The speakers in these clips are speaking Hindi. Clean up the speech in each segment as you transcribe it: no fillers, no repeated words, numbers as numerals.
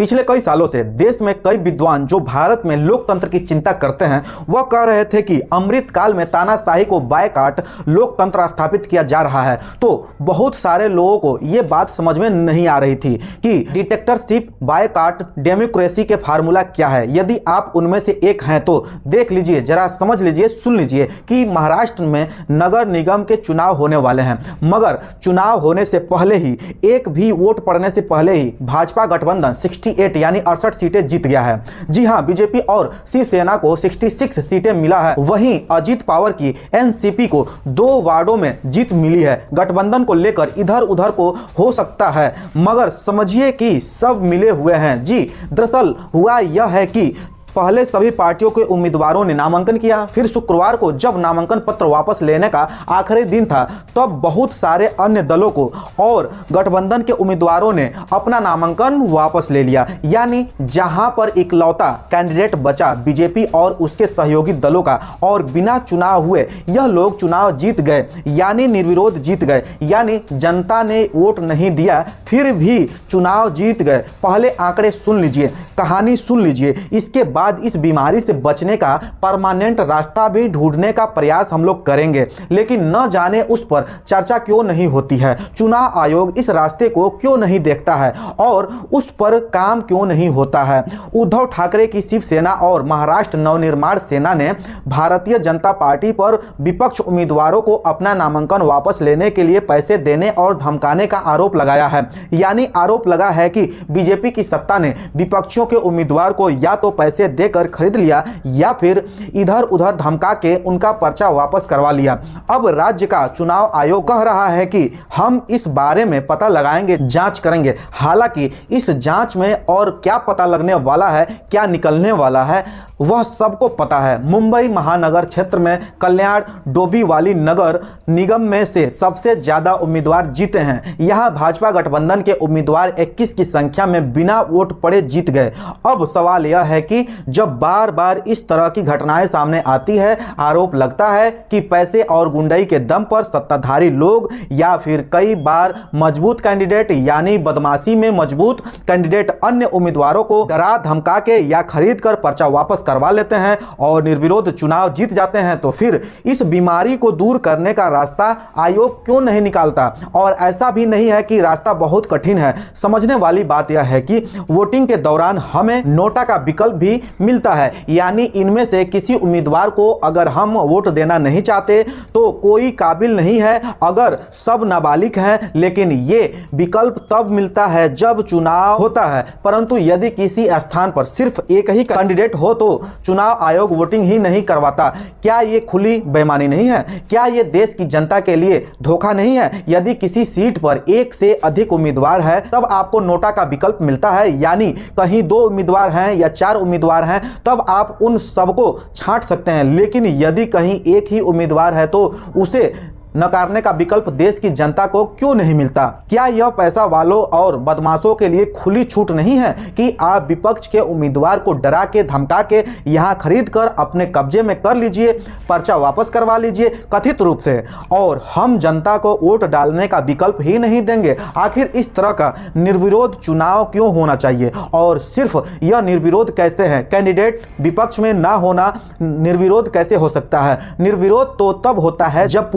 पिछले कई सालों से देश में कई विद्वान जो भारत में लोकतंत्र की चिंता करते हैं वह कह रहे थे कि अमृत काल में तानाशाही को बायकाट लोकतंत्र स्थापित किया जा रहा है। तो बहुत सारे लोगों को यह बात समझ में नहीं आ रही थी कि डिक्टेटरशिप बायकाट डेमोक्रेसी के फार्मूला क्या है। यदि आप उनमें से एक हैं तो देख लीजिए, जरा समझ लीजिए, सुन लीजिए कि महाराष्ट्र में नगर निगम के चुनाव होने वाले हैं, मगर चुनाव होने से पहले ही, एक भी वोट पड़ने से पहले ही भाजपा गठबंधन 68 यानी 68 सीटें जीत गया है। जी हां, बीजेपी और शिवसेना को 66 सीटें मिला है। वहीं अजीत पवार की एनसीपी को 2 वार्डों में जीत मिली है। गठबंधन को लेकर इधर उधर को हो सकता है, मगर समझिए कि सब मिले हुए हैं। जी, दरअसल हुआ यह है कि पहले सभी पार्टियों के उम्मीदवारों ने नामांकन किया, फिर शुक्रवार को जब नामांकन पत्र वापस लेने का आखिरी दिन था तब बहुत सारे अन्य दलों को और गठबंधन के उम्मीदवारों ने अपना नामांकन वापस ले लिया। यानी जहां पर इकलौता कैंडिडेट बचा बीजेपी और उसके सहयोगी दलों का, और बिना चुनाव हुए यह लोग चुनाव जीत गए, यानी निर्विरोध जीत गए, यानी जनता ने वोट नहीं दिया फिर भी चुनाव जीत गए। पहले आंकड़े सुन लीजिए, कहानी सुन लीजिए, इसके बाद इस बीमारी से बचने का परमानेंट रास्ता भी ढूंढने का प्रयास हम लोग करेंगे। लेकिन न जाने उस पर चर्चा क्यों नहीं होती है, चुनाव आयोग इस रास्ते को क्यों नहीं देखता है और उस पर काम क्यों नहीं होता है। उद्धव ठाकरे की शिवसेना और महाराष्ट्र नवनिर्माण सेना ने भारतीय जनता पार्टी पर विपक्ष उम्मीदवारों को अपना नामांकन वापस लेने के लिए पैसे देने और धमकाने का आरोप लगाया है। यानी आरोप लगा है कि बीजेपी की सत्ता ने विपक्षियों के उम्मीदवार को या तो पैसे देकर खरीद लिया या फिर इधर उधर धमका के उनका पर्चा वापस करवा लिया। अब राज्य का चुनाव आयोग कह रहा है कि हम इस बारे में पता लगाएंगे, जांच करेंगे। हालांकि इस जांच में और क्या पता लगने वाला है, क्या निकलने वाला है, वह सबको पता है। मुंबई महानगर क्षेत्र में कल्याण डोंबिवली नगर निगम में से सबसे ज्यादा उम्मीदवार जीते हैं। यहां भाजपा गठबंधन के उम्मीदवार 21 की संख्या में बिना वोट पड़े जीत गए। अब सवाल यह है कि जब बार बार इस तरह की घटनाएं सामने आती है, आरोप लगता है कि पैसे और गुंडाई के दम पर सत्ताधारी लोग या फिर कई बार मजबूत कैंडिडेट यानी बदमाशी में मजबूत कैंडिडेट अन्य उम्मीदवारों को डरा धमका के या खरीद कर पर्चा वापस करवा लेते हैं और निर्विरोध चुनाव जीत जाते हैं। तो फिर इस बीमारी को दूर करने का रास्ता आयोग क्यों नहीं निकालता? और ऐसा भी नहीं है कि रास्ता बहुत कठिन है। समझने वाली बात यह है कि वोटिंग के दौरान हमें नोटा का विकल्प भी मिलता है। यानी इनमें से किसी उम्मीदवार को अगर हम वोट देना नहीं चाहते तो कोई काबिल नहीं है, अगर सब नाबालिग हैं, लेकिन ये विकल्प तब मिलता है जब चुनाव होता है। परंतु यदि किसी स्थान पर सिर्फ एक ही कैंडिडेट हो तो चुनाव आयोग वोटिंग ही नहीं करवाता। क्या ये खुली बेईमानी नहीं है? क्या ये देश की जनता के लिए धोखा नहीं है? यदि किसी सीट पर एक से अधिक उम्मीदवार है तब आपको नोटा का विकल्प मिलता है, यानी कहीं 2 उम्मीदवार हैं या 4 उम्मीदवार हैं तब आप उन सबको छांट सकते हैं। लेकिन यदि कहीं एक ही उम्मीदवार है तो उसे नकारने का विकल्प देश की जनता को क्यों नहीं मिलता? क्या यह पैसा वालों और बदमाशों के लिए खुली छूट नहीं है कि आप विपक्ष के उम्मीदवार को डरा के धमका के यहां खरीद कर अपने कब्जे में कर लीजिए, पर्चा वापस करवा लीजिए कथित रूप से, और हम जनता को वोट डालने का विकल्प ही नहीं देंगे? आखिर इस तरह का निर्विरोध चुनाव क्यों होना चाहिए? और सिर्फ यह निर्विरोध कैसे है? कैंडिडेट विपक्ष में ना होना निर्विरोध कैसे हो सकता है? निर्विरोध तो तब होता है जब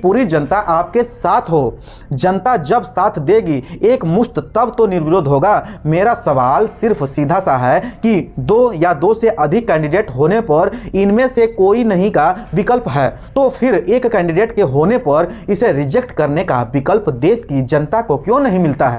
पूरी जनता आपके साथ हो। जनता जब साथ देगी एक मुश्त, तब तो निर्विरोध होगा। मेरा सवाल सिर्फ सीधा सा है कि 2 या 2 से अधिक कैंडिडेट होने पर इनमें से कोई नहीं का विकल्प है, तो फिर एक कैंडिडेट के होने पर इसे रिजेक्ट करने का विकल्प देश की जनता को क्यों नहीं मिलता है?